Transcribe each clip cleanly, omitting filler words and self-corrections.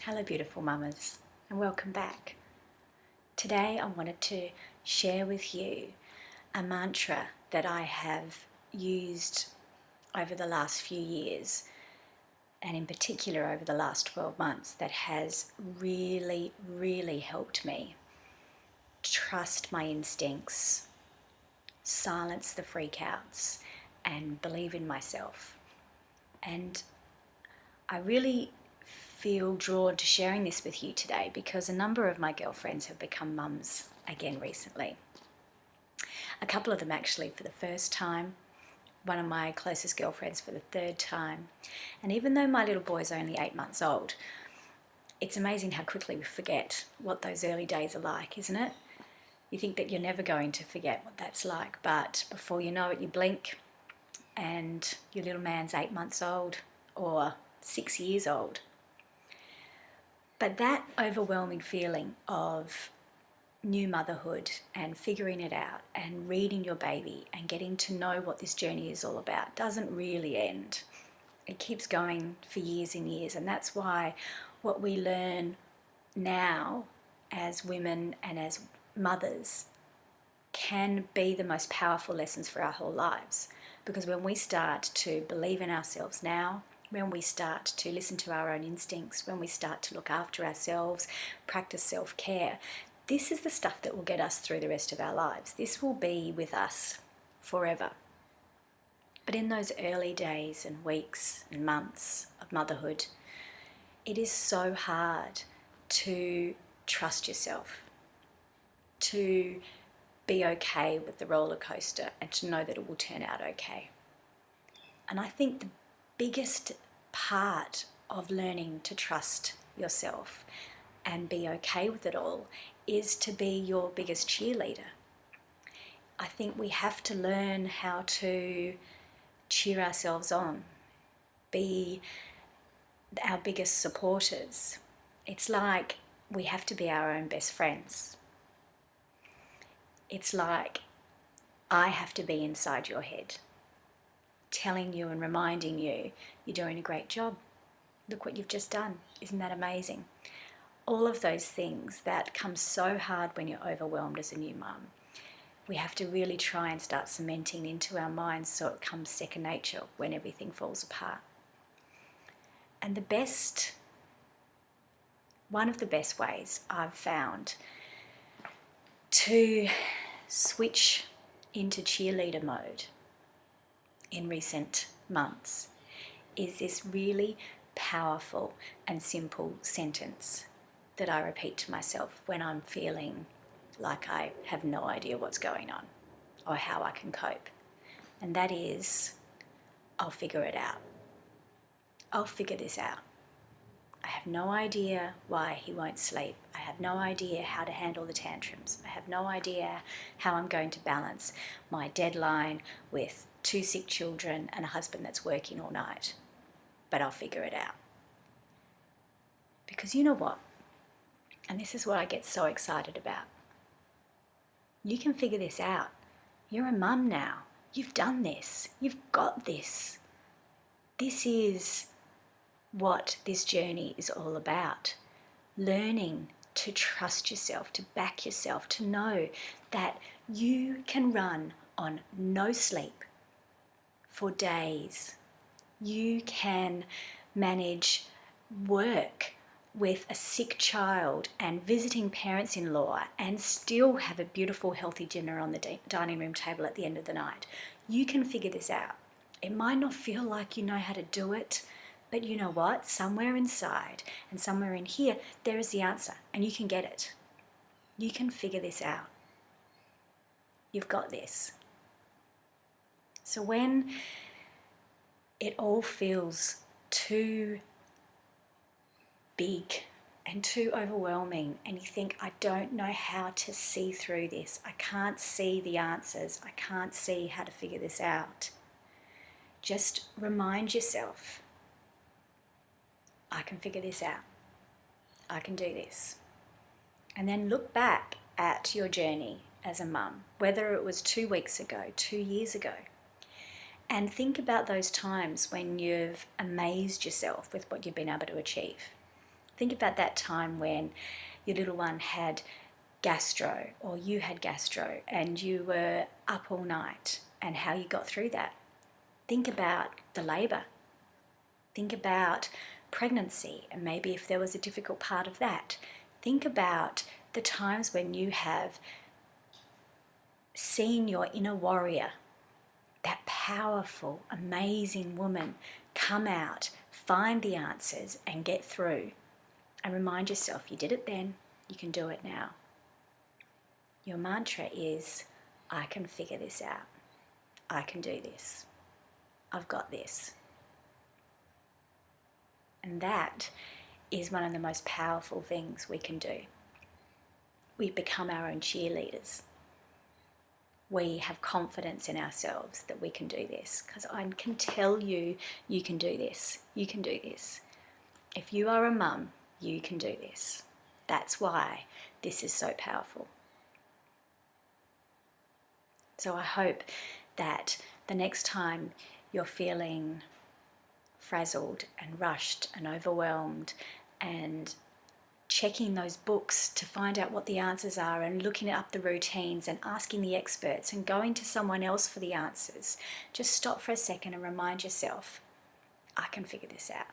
Hello beautiful mamas and welcome back. Today I wanted to share with you a mantra that I have used over the last few years, and in particular over the last 12 months, that has really helped me trust my instincts, silence the freakouts, and believe in myself. And I really feel drawn to sharing this with you today because a number of my girlfriends have become mums again recently. A couple of them actually for the first time, one of my closest girlfriends for the third time. And even though my little boy is only 8 months old, it's amazing how quickly we forget what those early days are like, isn't it? You think that you're never going to forget what that's like, but before you know it, you blink and your little man's 8 months old or 6 years old. But that overwhelming feeling of new motherhood and figuring it out and reading your baby and getting to know what this journey is all about doesn't really end. It keeps going for years and years, and that's why what we learn now as women and as mothers can be the most powerful lessons for our whole lives. Because when we start to believe in ourselves now, when we start to listen to our own instincts, when we start to look after ourselves, practice self-care, this is the stuff that will get us through the rest of our lives. This will be with us forever. But in those early days and weeks and months of motherhood, it is so hard to trust yourself, to be okay with the roller coaster and to know that it will turn out okay. And I think the biggest part of learning to trust yourself and be okay with it all is to be your biggest cheerleader. I think we have to learn how to cheer ourselves on, be our biggest supporters. It's like we have to be our own best friends. It's like I have to be inside your head, telling you and reminding you, you're doing a great job. Look what you've just done. Isn't that amazing? All of those things that come so hard when you're overwhelmed as a new mum, we have to really try and start cementing into our minds so it comes second nature when everything falls apart. And one of the best ways I've found to switch into cheerleader mode in recent months is this really powerful and simple sentence that I repeat to myself when I'm feeling like I have no idea what's going on or how I can cope. And that is, I'll figure it out. I'll figure this out. I have no idea why he won't sleep. I have no idea how to handle the tantrums. I have no idea how I'm going to balance my deadline with 2 sick children and a husband that's working all night. But I'll figure it out. Because you know what? And this is what I get so excited about. You can figure this out. You're a mum now. You've done this. You've got this. This is what this journey is all about. Learning to trust yourself, to back yourself, to know that you can run on no sleep for days. You can manage work with a sick child and visiting parents-in-law and still have a beautiful, healthy dinner on the dining room table at the end of the night. You can figure this out. It might not feel like you know how to do it, but you know what? Somewhere inside and somewhere in here, there is the answer and you can get it. You can figure this out. You've got this. So when it all feels too big and too overwhelming and you think, I don't know how to see through this, I can't see the answers, I can't see how to figure this out, just remind yourself, I can figure this out, I can do this. And then look back at your journey as a mum, whether it was 2 weeks ago, 2 years ago, and think about those times when you've amazed yourself with what you've been able to achieve. Think about that time when your little one had gastro, or you had gastro, and you were up all night, and how you got through that. Think about the labour. Think about pregnancy, and maybe if there was a difficult part of that. Think about the times when you have seen your inner warrior, that powerful, amazing woman, come out, find the answers, and get through. And remind yourself, you did it then, you can do it now. Your mantra is, I can figure this out. I can do this. I've got this. And that is one of the most powerful things we can do. We become our own cheerleaders. We have confidence in ourselves that we can do this, because I can tell you, you can do this. You can do this. If you are a mum, you can do this. That's why this is so powerful. So I hope that the next time you're feeling frazzled and rushed and overwhelmed and checking those books to find out what the answers are and looking up the routines and asking the experts and going to someone else for the answers, just stop for a second and remind yourself, I can figure this out.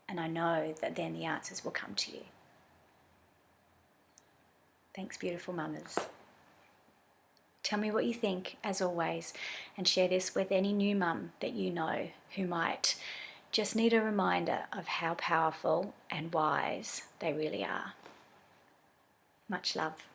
And I know that then the answers will come to you. Thanks, beautiful mamas. Tell me what you think, as always, and share this with any new mum that you know who might just need a reminder of how powerful and wise they really are. Much love.